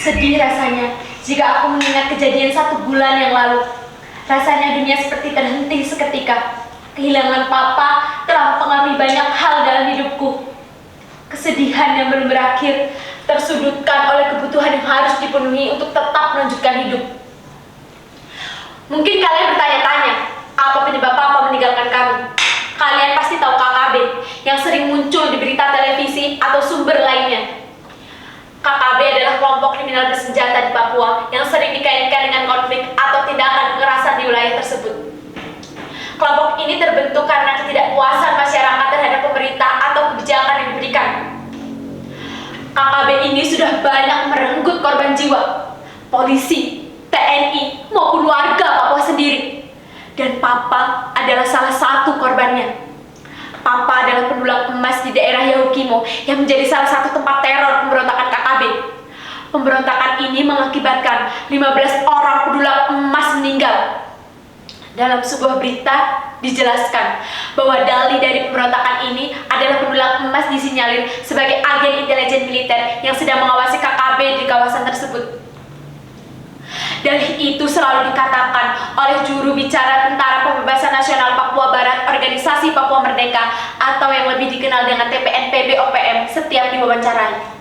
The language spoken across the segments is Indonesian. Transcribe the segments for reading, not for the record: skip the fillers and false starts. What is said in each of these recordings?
Sedih rasanya jika aku mengingat kejadian 1 bulan yang lalu. Rasanya dunia seperti terhenti seketika. Kehilangan papa telah mempengaruhi banyak hal dalam hidupku. Kesedihan yang belum berakhir tersudutkan oleh kebutuhan yang harus dipenuhi untuk tetap melanjutkan hidup. Mungkin kalian bertanya-tanya, apa penyebab papa meninggalkan kami? Kalian pasti tahu KKB yang sering muncul di berita televisi atau sumber lainnya. KKB adalah kelompok kriminal bersenjata di Papua yang sering dikaitkan dengan konflik atau tindakan kekerasan di wilayah tersebut. Kelompok ini terbentuk karena ketidakpuasan masyarakat terhadap pemerintah atau kebijakan yang diberikan. KKB ini sudah banyak merenggut korban jiwa, polisi, TNI, maupun warga Papua sendiri. Dan Papa adalah salah satu korbannya. Papa adalah pendulang emas di daerah Yahukimo yang menjadi salah satu tempat teror pemberontakan KKB. Pemberontakan ini mengakibatkan 15 orang pendulang emas meninggal. Dalam sebuah berita dijelaskan bahwa dalih dari pemberontakan ini adalah pendulang emas disinyalir sebagai agen intelijen militer yang sedang mengawasi KKB di kawasan tersebut. Dalih itu selalu dikatakan oleh juru bicara Tentara Pembebasan Nasional Papua Barat Organisasi Papua Merdeka atau yang lebih dikenal dengan TPNPB-OPM setiap diwawancarai.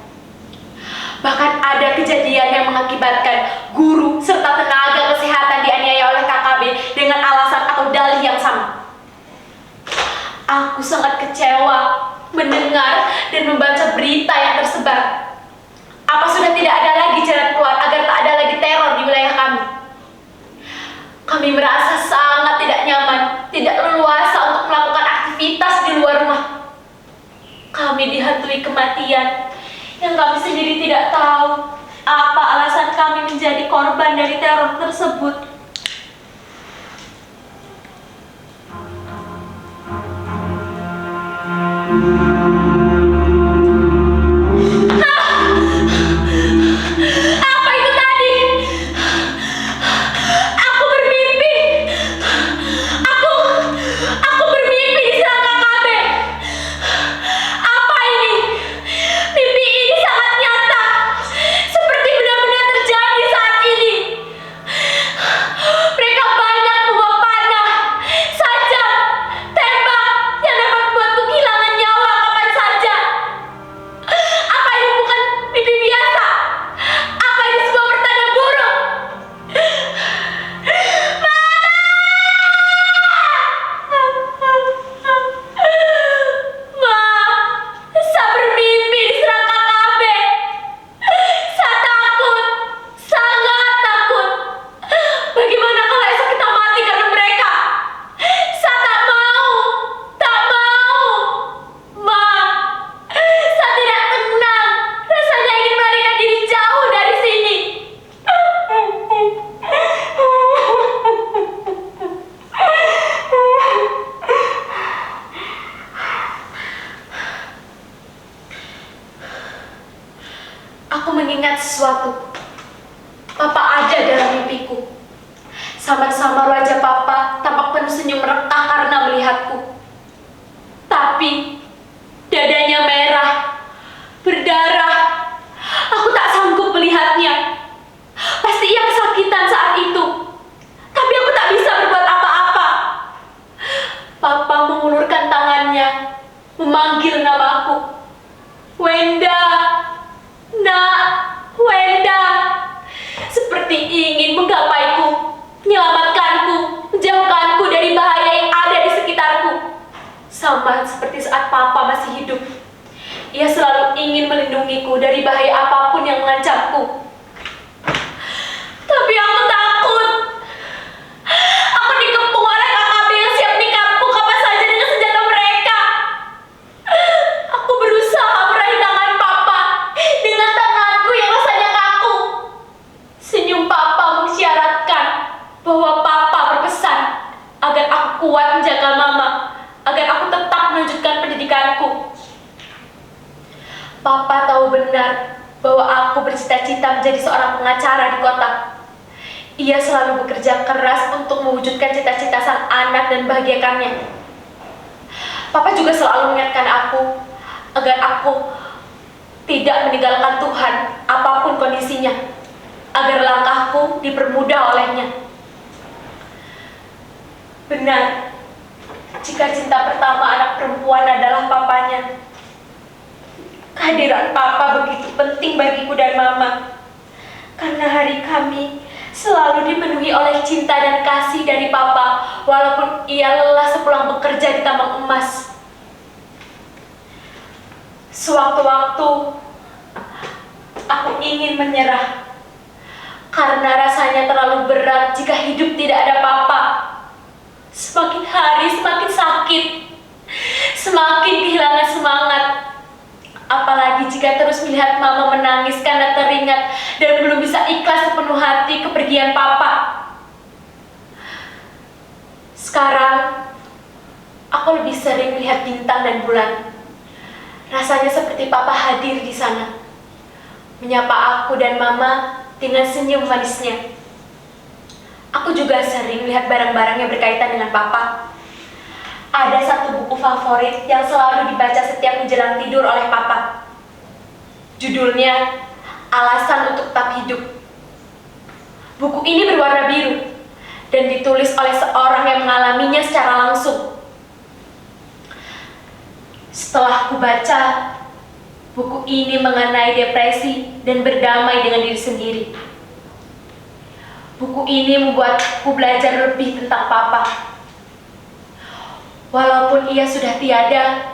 Bahkan ada kejadian yang mengakibatkan guru serta tenaga kesehatan dianiaya oleh KKB dengan alasan atau dalih yang sama. Aku sangat kecewa mendengar dan membaca berita yang tersebar. Apa sudah tidak ada lagi jalan keluar agar tak ada lagi teror di wilayah kami? Kami merasa sangat tidak nyaman, tidak leluasa untuk melakukan aktivitas di luar rumah. Kami dihantui kematian yang kami sendiri tidak tahu apa alasan kami menjadi korban dari teror tersebut. Aku mengingat sesuatu. Papa ada dalam mimpiku. Samar-samar wajah Papa tampak penuh senyum merekah karena melihatku. Tapi dadanya merah, berdarah. Aku tak sanggup melihatnya. Pasti ia kesakitan saat itu. Tapi aku tak bisa berbuat apa-apa. Papa mengulurkan tangannya, memanggil namaku. Wenda. Nak, Wenda, seperti ingin menggapaiku, menyelamatkanku, menjauhkanku dari bahaya yang ada di sekitarku. Sama seperti saat Papa masih hidup, ia selalu ingin melindungiku dari bahaya apapun yang mengancamku. Tapi aku takut. Aku dikepung oleh KKB yang siap dikampung kapan saja dengan senjata mereka. Aku berusaha meraih tangan Papa dengan tanganku yang rasanya kaku. Senyum Papa mengisyaratkan bahwa Papa berpesan agar aku kuat menjaga Mama, agar aku tetap melanjutkan pendidikanku. Papa tahu benar bahwa aku bercita-cita menjadi seorang pengacara di kota. Ia selalu bekerja keras untuk mewujudkan cita-cita sang anak dan membahagiakannya. Papa juga selalu mengingatkan aku agar aku tidak meninggalkan Tuhan apapun kondisinya. agar langkahku dipermudah olehnya. Benar, jika cinta pertama anak perempuan adalah papanya, kehadiran papa begitu penting bagiku dan mama. Karena hari kami selalu dipenuhi oleh cinta dan kasih dari papa, walaupun ia lelah sepulang bekerja di tambang emas. Sewaktu-waktu aku ingin menyerah, karena rasanya terlalu berat jika hidup tidak ada papa. Semakin hari semakin sakit, semakin kehilangan semangat. Apalagi jika terus melihat mama menangis karena teringat dan belum bisa ikhlas sepenuh hati kepergian papa. Sekarang, aku lebih sering melihat bintang dan bulan. Rasanya seperti papa hadir di sana, menyapa aku dan mama dengan senyum manisnya. Aku juga sering melihat barang-barang yang berkaitan dengan papa. Ada satu buku favorit yang selalu dibaca setiap menjelang tidur oleh papa. Judulnya Alasan untuk Tetap Hidup. Buku ini berwarna biru dan ditulis oleh seorang yang mengalaminya secara langsung. Setelah aku baca, buku ini mengenai depresi dan berdamai dengan diri sendiri. Buku ini membuatku belajar lebih tentang papa. Walaupun ia sudah tiada,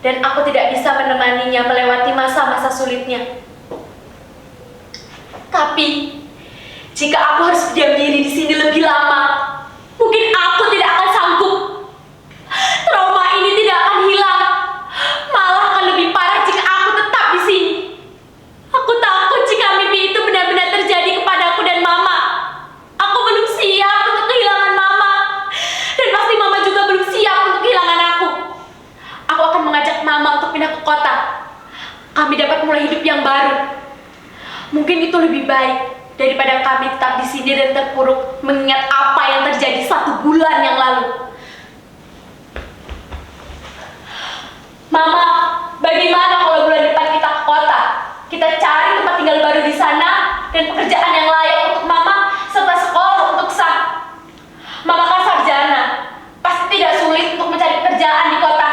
dan aku tidak bisa menemaninya melewati masa-masa sulitnya. Tapi, jika aku harus berdiam diri di sini lebih lama, mungkin aku tidak akan sanggup. Trauma ini tidak akan hilang, malah akan lebih parah jika aku tetap di sini. Aku takut jika mimpi itu benar-benar terjadi kepadaku dan mama. Aku belum siap untuk kehilangan mama, dan pasti mama juga belum siap untuk kehilangan aku. Aku akan mengajak mama untuk pindah ke kota. Kami dapat mulai hidup yang baru. Mungkin itu lebih baik daripada kami tetap di sini dan terpuruk mengingat apa yang terjadi 1 bulan yang lalu. Mama, bagaimana kalau bulan depan kita ke kota? Kita cari tempat tinggal baru di sana dan pekerjaan yang layak untuk mama serta sekolah untuk sah. Mama kan sarjana, pasti tidak sulit untuk mencari pekerjaan di kota.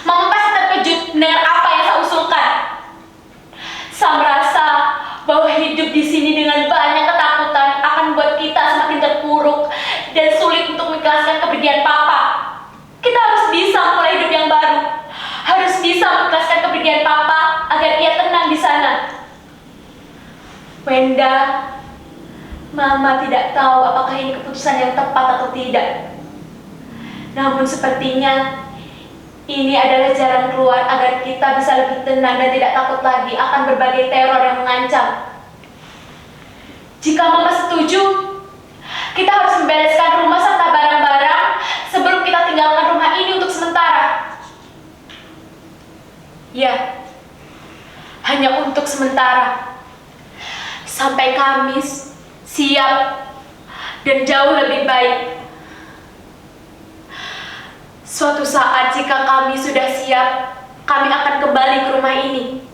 Mama pasti terkejut mendengar apa yang saya usulkan. Saya merasa bahwa hidup di sini dengan banyak ketakutan akan membuat kita semakin terpuruk dan sulit untuk mengikhlaskan kepergian papa. Kita harus bisa mulai hidup yang baru. Harus bisa mengikhlaskan kepergian papa agar ia tenang di sana. Wenda, mama tidak tahu apakah ini keputusan yang tepat atau tidak. Namun sepertinya ini adalah jalan keluar agar kita bisa lebih tenang dan tidak takut lagi akan berbagai teror yang mengancam. Jika mama setuju, kita harus membereskan rumah serta barang-barang sebelum kita tinggalkan rumah ini untuk sementara. Ya, hanya untuk sementara. Sampai kami siap dan jauh lebih baik. Suatu saat jika kami sudah siap, kami akan kembali ke rumah ini.